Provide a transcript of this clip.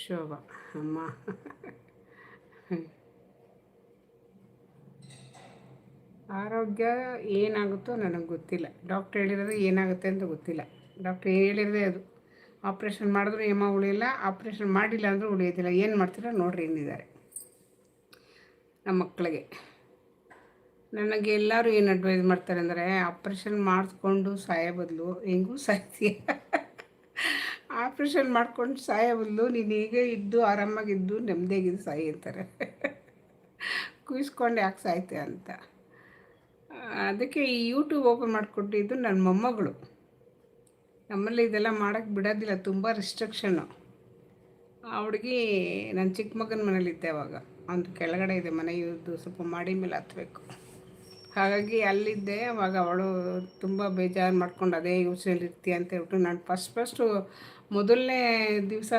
ಶೋಭಾ ಅಮ್ಮ. ಆರೋಗ್ಯ ಏನಾಗುತ್ತೋ ನನಗೆ ಗೊತ್ತಿಲ್ಲ. ಡಾಕ್ಟ್ರ್ ಹೇಳಿರೋದು ಏನಾಗುತ್ತೆ ಅಂತ ಗೊತ್ತಿಲ್ಲ. ಡಾಕ್ಟ್ರ್ ಹೇಳಿರೋದೇ ಅದು, ಆಪ್ರೇಷನ್ ಮಾಡಿದ್ರು ಏಮ ಉಳಿಯಿಲ್ಲ, ಆಪ್ರೇಷನ್ ಮಾಡಿಲ್ಲ ಅಂದರೂ ಉಳಿಯೋದಿಲ್ಲ. ಏನು ಮಾಡ್ತೀರಾ ನೋಡ್ರಿ ಎಂದಿದ್ದಾರೆ ನಮ್ಮ ಮಕ್ಕಳಿಗೆ. ನನಗೆ ಎಲ್ಲರೂ ಏನು ಅಡ್ವೈಸ್ ಮಾಡ್ತಾರೆ ಅಂದರೆ, ಆಪ್ರೇಷನ್ ಮಾಡಿಸ್ಕೊಂಡು ಸಾಯೋ ಬದಲು ಹೆಂಗೂ ಸಾಯ್ತೀಯ, ಆಪ್ರೇಷನ್ ಮಾಡ್ಕೊಂಡು ಸಾಯೋ ಬದಲು ನೀನು ಹೀಗೆ ಇದ್ದು ಆರಾಮಾಗಿದ್ದು ನೆಮ್ಮದಿಯಾಗಿದ್ದು ಸಾಯಿ ಅಂತಾರೆ. ಕುಯ್ಸ್ಕೊಂಡು ಯಾಕೆ ಸಾಯ್ತೆ ಅಂತ. ಅದಕ್ಕೆ ಈ ಯೂಟ್ಯೂಬ್ ಓಪನ್ ಮಾಡಿಕೊಟ್ಟಿದ್ದು ನನ್ನ ಮೊಮ್ಮಗಳು. ನಮ್ಮಲ್ಲಿ ಇದೆಲ್ಲ ಮಾಡೋಕ್ಕೆ ಬಿಡೋದಿಲ್ಲ, ತುಂಬ ರಿಸ್ಟ್ರಿಕ್ಷನ್ನು. ಆ ಹುಡುಗಿ ನನ್ನ ಚಿಕ್ಕ ಮಗನ ಮನೇಲಿದ್ದೆ ಅವಾಗ. ಅವ್ನು ಕೆಳಗಡೆ ಇದೆ ಮನೆ, ಇವ್ರದ್ದು ಸ್ವಲ್ಪ ಮಾಡಿ ಮೇಲೆ ಹತ್ತಬೇಕು. ಹಾಗಾಗಿ ಅಲ್ಲಿದ್ದೆ. ಅವಾಗ ಅವಳು ತುಂಬ ಬೇಜಾರು ಮಾಡ್ಕೊಂಡು ಅದೇ ಯೋಚನೆಯಲ್ಲಿ ಇರ್ತೀಯ ಅಂತ ಹೇಳ್ಬಿಟ್ಟು ನಾನು ಫಸ್ಟು ಮೊದಲನೇ ದಿವಸ